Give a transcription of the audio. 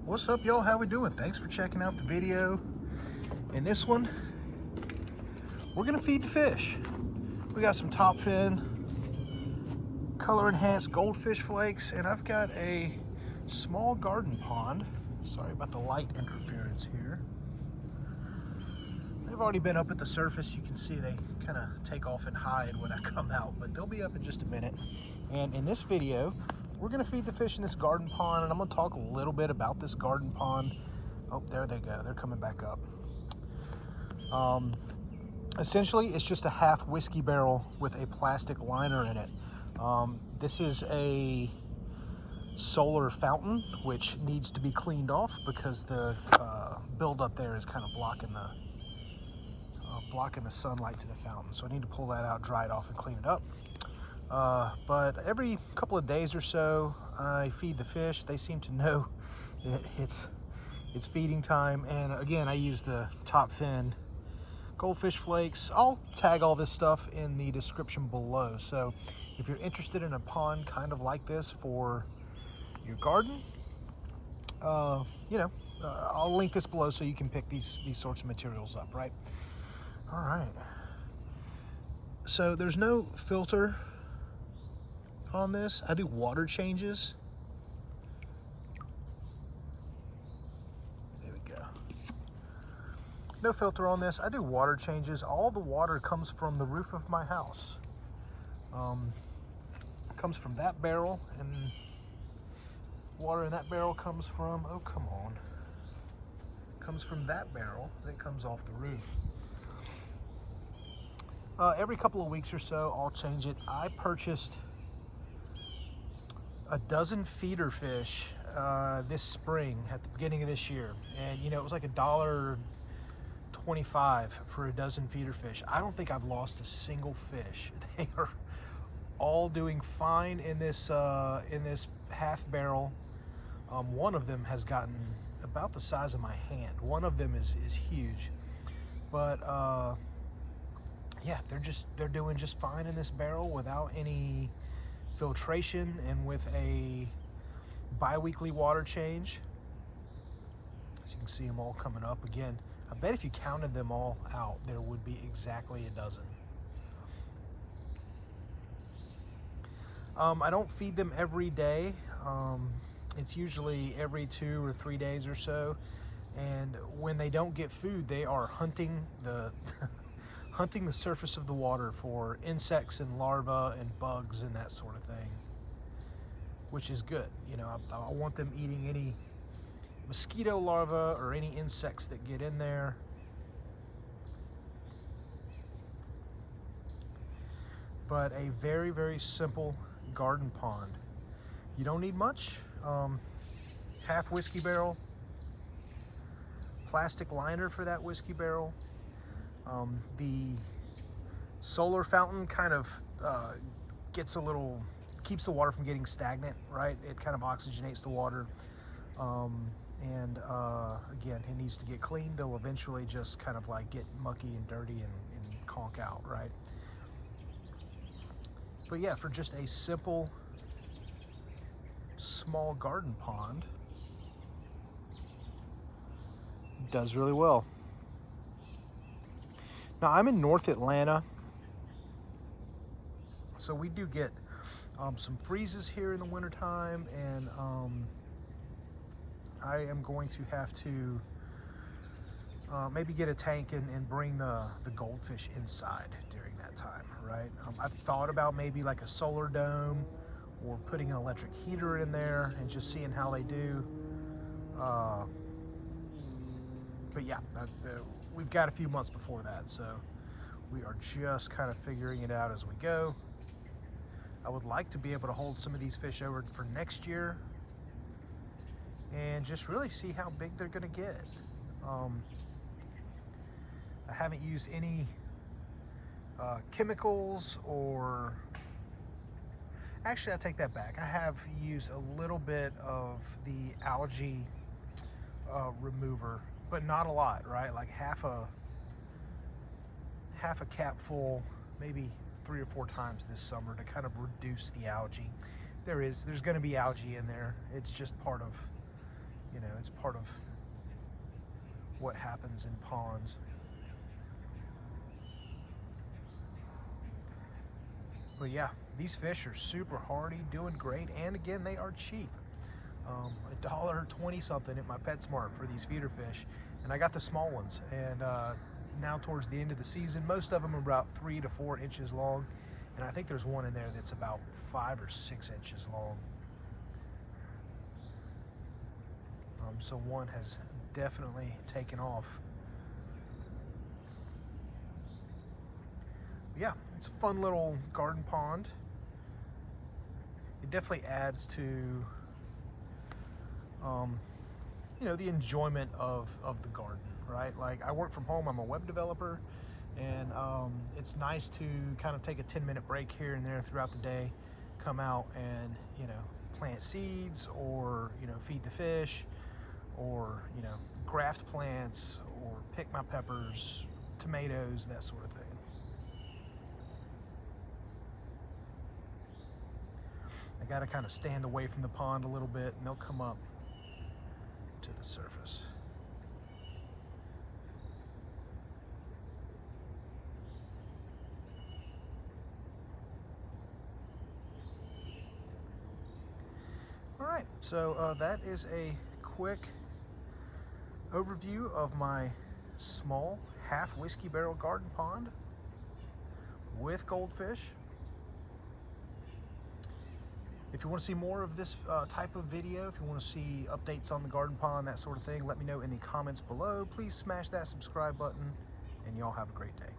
What's up, y'all? How we doing? Thanks for checking out the video. In this one, we're gonna feed the fish. We got some top fin, color enhanced goldfish flakes, and I've got a small garden pond. Sorry about the light interference here. They've already been up at the surface. You can see they kind of take off and hide when I come out, but they'll be up in just a minute. And in this video, we're gonna feed the fish in this garden pond, and I'm gonna talk a little bit about this garden pond. Oh, there they go. They're coming back up. Essentially, it's just a half whiskey barrel with a plastic liner in it. This is a solar fountain, which needs to be cleaned off because the buildup there is kind of blocking the sunlight to the fountain. So I need to pull that out, dry it off, and clean it up. But every couple of days or so, I feed the fish. They seem to know that it's feeding time. And again, I use the top fin goldfish flakes. I'll tag all this stuff in the description below. So if you're interested in a pond kind of like this for your garden, I'll link this below so you can pick these sorts of materials up, right? All right. So there's no filter on this. I do water changes. There we go. No filter on this. I do water changes. All the water comes from the roof of my house. Comes from that barrel, and water in that barrel comes from, oh, come on. Comes from that barrel that comes off the roof. Every couple of weeks or so, I'll change it. I purchased a dozen feeder fish this spring at the beginning of this year, and it was like $1.25 for a dozen feeder fish. I don't think I've lost a single fish. They are all doing fine in this half barrel. One of them has gotten about the size of my hand. One of them is huge, but yeah, they're doing just fine in this barrel without any filtration and with a bi-weekly water change. As you can see them all coming up again. I bet if you counted them all out, there would be exactly a dozen. I don't feed them every day. It's usually every 2 or 3 days or so. And when they don't get food, they are hunting the hunting the surface of the water for insects and larvae and bugs and that sort of thing, which is good. I want them eating any mosquito larvae or any insects that get in there. But a very, very simple garden pond. You don't need much. Half whiskey barrel, plastic liner for that whiskey barrel. The solar fountain kind of keeps the water from getting stagnant, right? It kind of oxygenates the water. Again, it needs to get cleaned. They'll eventually just kind of like get mucky and dirty and conk out, right? But yeah, for just a simple, small garden pond, it does really well. Now, I'm in North Atlanta, so we do get some freezes here in the wintertime, and I am going to have to maybe get a tank and bring the goldfish inside during that time, right? I've thought about maybe like a solar dome or putting an electric heater in there and just seeing how they do. But yeah, we've got a few months before that, so we are just kind of figuring it out as we go. I would like to be able to hold some of these fish over for next year and just really see how big they're going to get. I haven't used any chemicals, or actually I take that back. I have used a little bit of the algae remover, but not a lot, right? Like half a cap full, maybe 3 or 4 times this summer to kind of reduce the algae. There's going to be algae in there. It's just part of You know, it's part of what happens in ponds. But yeah, these fish are super hardy, doing great, and again, they are cheap. $1.20 something at my PetSmart for these feeder fish, and I got the small ones. And now towards the end of the season, most of them are about 3 to 4 inches long, and I think there's one in there that's about 5 or 6 inches long. So one has definitely taken off. Yeah, it's a fun little garden pond. It definitely adds to, you know, the enjoyment of the garden, right? Like, I work from home, I'm a web developer, and it's nice to kind of take a 10-minute break here and there throughout the day, come out and, you know, plant seeds, or, you know, feed the fish, or, you know, graft plants, or pick my peppers, tomatoes, that sort of thing. I gotta kind of stand away from the pond a little bit, and they'll come up to the surface. All right, so that is a quick overview of my small half whiskey barrel garden pond with goldfish. If you want to see more of this type of video, if you want to see updates on the garden pond, that sort of thing, let me know in the comments below. Please smash that subscribe button, and y'all have a great day.